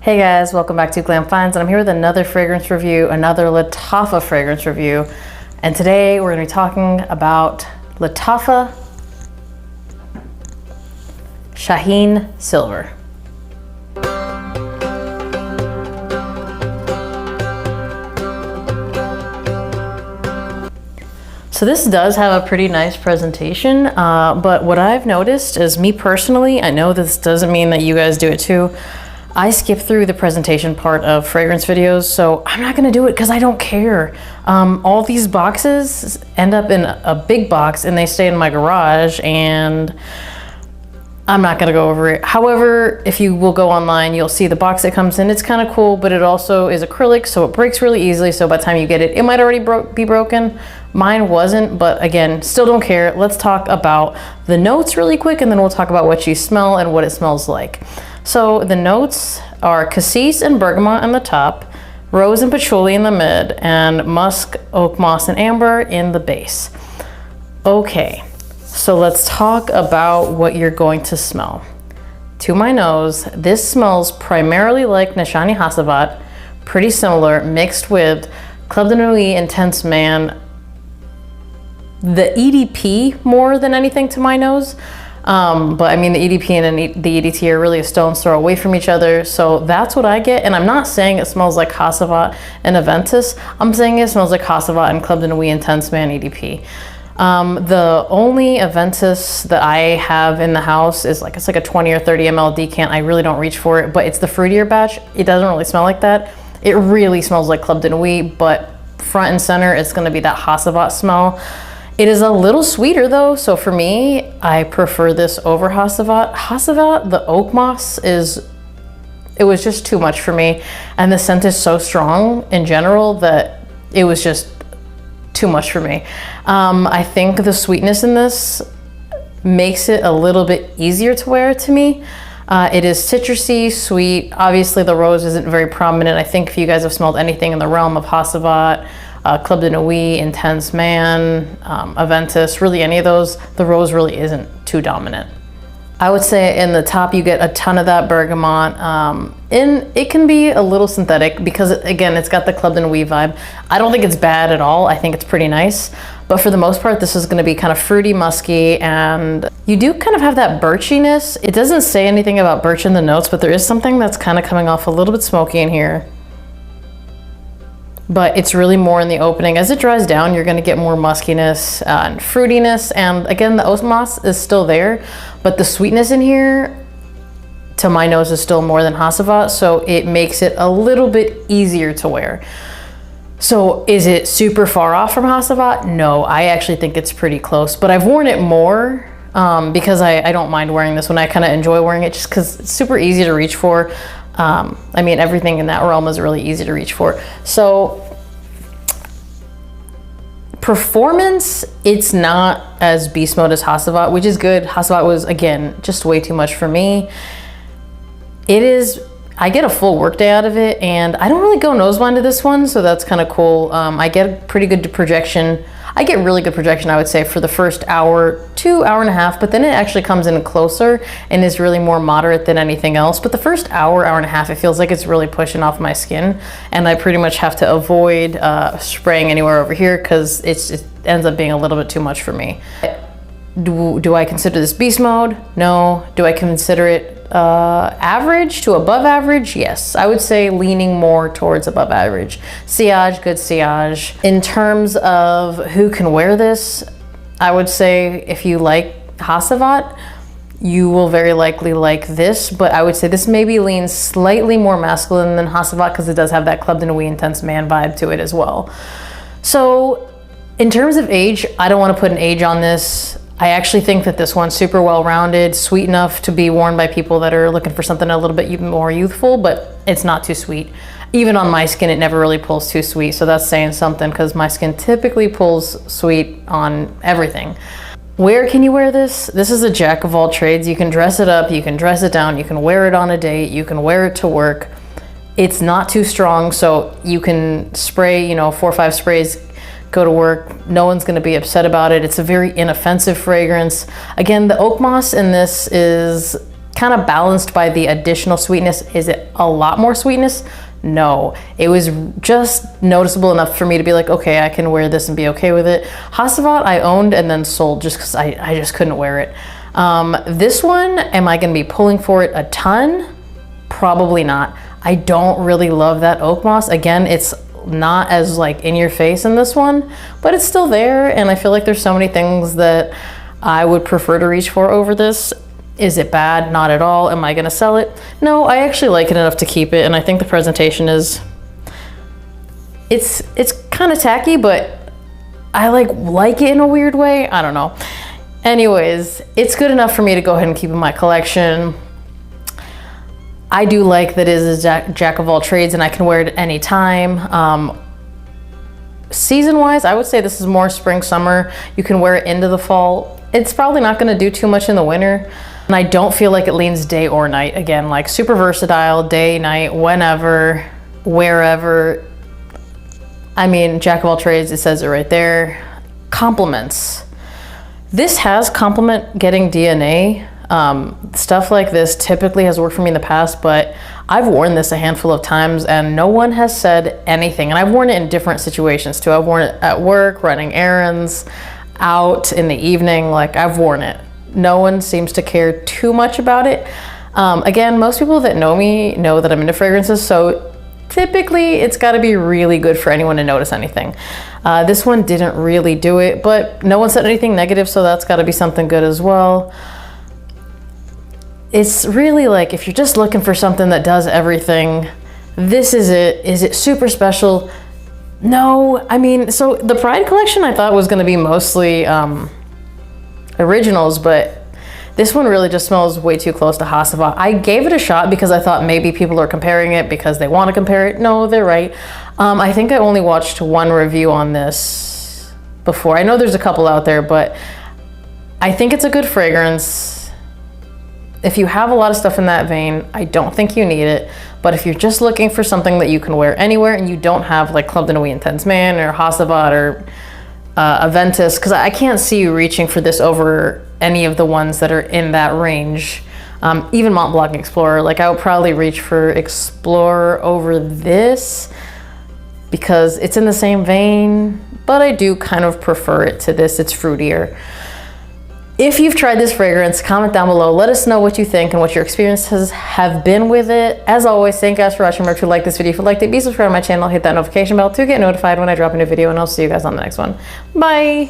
Hey guys, welcome back to Glam Finds, and I'm here with another fragrance review, another Lattafa fragrance review. And today we're going to be talking about Lattafa Shaheen Silver. So this does have a pretty nice presentation, but what I've noticed is, me personally, I know this doesn't mean that you guys do it too, I skip through the presentation part of fragrance videos, so I'm not gonna do it because I don't care. All these boxes end up in a big box and they stay in my garage, and I'm not gonna go over it. However, if you will go online, you'll see the box it comes in. It's kind of cool, but it also is acrylic, so it breaks really easily. So by the time you get it, it might already be broken. Mine wasn't, but again, still don't care. Let's talk about the notes really quick, and then we'll talk about what you smell and what it smells like. So the notes are cassis and bergamot in the top, rose and patchouli in the mid, and musk, oak moss, and amber in the base. Okay, so let's talk about what you're going to smell. To my nose, this smells primarily like Nishani Hacivat, pretty similar, mixed with Club de Nuit Intense Man, the EDP more than anything to my nose. But I mean, the EDP and the EDT are really a stone's throw away from each other. So that's what I get. And I'm not saying it smells like Hacivat and Aventus. I'm saying it smells like Hacivat and Club de Nuit Intense Man EDP. The only Aventus that I have in the house is it's like a 20 or 30 ml decant. I really don't reach for it, but it's the fruitier batch. It doesn't really smell like that. It really smells like Club de Nuit, but front and center, it's going to be that Hacivat smell. It is a little sweeter though, so for me, I prefer this over Hacivat. Hacivat, the oak moss it was just too much for me. And the scent is so strong in general that it was just too much for me. I think the sweetness in this makes it a little bit easier to wear to me. It is citrusy, sweet. Obviously the rose isn't very prominent. I think if you guys have smelled anything in the realm of Hacivat, Club de Nuit, Intense Man, Aventus, really any of those, the rose really isn't too dominant. I would say in the top you get a ton of that bergamot, and it can be a little synthetic because again, it's got the Club de Nuit vibe. I don't think it's bad at all. I think it's pretty nice, but for the most part, this is going to be kind of fruity, musky, and you do kind of have that birchiness. It doesn't say anything about birch in the notes, but there is something that's kind of coming off a little bit smoky in here. But it's really more in the opening. As it dries down, you're gonna get more muskiness and fruitiness. And again, the oak moss is still there, but the sweetness in here, to my nose, is still more than Hacivat, so it makes it a little bit easier to wear. So is it super far off from Hacivat? No, I actually think it's pretty close, but I've worn it more because I don't mind wearing this one. I kind of enjoy wearing it just because it's super easy to reach for. I mean, everything in that realm is really easy to reach for. So performance, it's not as beast mode as Hacivat, which is good. Hacivat was, again, just way too much for me. It is, I get a full workday out of it, and I don't really go nose blind to this one, so that's kind of cool. I get a pretty good projection. I get really good projection, I would say, for the first hour to hour and a half, but then it actually comes in closer and is really more moderate than anything else. But the first hour and a half, it feels like it's really pushing off my skin, and I pretty much have to avoid spraying anywhere over here because it ends up being a little bit too much for me. Do I consider this beast mode? No. Do I consider it average to above average? Yes, I would say leaning more towards above average. Sillage, good sillage. In terms of who can wear this, I would say if you like Hacivat, you will very likely like this, but I would say this maybe leans slightly more masculine than Hacivat because it does have that Club de Nuit Intense Man vibe to it as well. So in terms of age, I don't want to put an age on this. I actually think that this one's super well-rounded, sweet enough to be worn by people that are looking for something a little bit more youthful, but it's not too sweet. Even on my skin, it never really pulls too sweet, so that's saying something because my skin typically pulls sweet on everything. Where can you wear this? This is a jack of all trades. You can dress it up, you can dress it down, you can wear it on a date, you can wear it to work. It's not too strong, so you can spray, 4 or 5 sprays, go to work. No one's going to be upset about it. It's a very inoffensive fragrance. Again, the oak moss in this is kind of balanced by the additional sweetness. Is it a lot more sweetness? No, it was just noticeable enough for me to be like, okay, I can wear this and be okay with it. Hacivat I owned and then sold just because I just couldn't wear it. This one, am I going to be pulling for it a ton? Probably not. I don't really love that oak moss. Again, it's not as like in your face in this one, but it's still there, and I feel like there's so many things that I would prefer to reach for over this. Is it bad? Not at all. Am I gonna sell it? No, I actually like it enough to keep it, and I think the presentation is, it's kind of tacky, but I like it in a weird way. I don't know. Anyways, it's good enough for me to go ahead and keep in my collection. I do like that it is a jack of all trades, and I can wear it at any time. Season-wise, I would say this is more spring, summer. You can wear it into the fall. It's probably not gonna do too much in the winter. And I don't feel like it leans day or night. Again, like super versatile, day, night, whenever, wherever. I mean, jack of all trades, it says it right there. Compliments. This has compliment getting DNA. Stuff like this typically has worked for me in the past, but I've worn this a handful of times and no one has said anything. And I've worn it in different situations too. I've worn it at work, running errands, out in the evening, like I've worn it. No one seems to care too much about it. Again, most people that know me know that I'm into fragrances, so typically it's got to be really good for anyone to notice anything. This one didn't really do it, but no one said anything negative, so that's got to be something good as well. It's really like, if you're just looking for something that does everything, this is it. Is it super special? No, I mean, so the Pride collection I thought was going to be mostly originals, but this one really just smells way too close to Hacivat. I gave it a shot because I thought maybe people are comparing it because they want to compare it. No, they're right. I think I only watched one review on this before. I know there's a couple out there, but I think it's a good fragrance. If you have a lot of stuff in that vein, I don't think you need it. But if you're just looking for something that you can wear anywhere and you don't have like Club de Nuit Intense Man or Hacivat or Aventus, because I can't see you reaching for this over any of the ones that are in that range. Even Mont Blanc Explorer, like I would probably reach for Explorer over this because it's in the same vein, but I do kind of prefer it to this. It's fruitier. If you've tried this fragrance, comment down below. Let us know what you think and what your experiences have been with it. As always, thank you guys for watching. Remember to like this video if you liked it. Be subscribed to my channel. Hit that notification bell to get notified when I drop a new video, and I'll see you guys on the next one. Bye.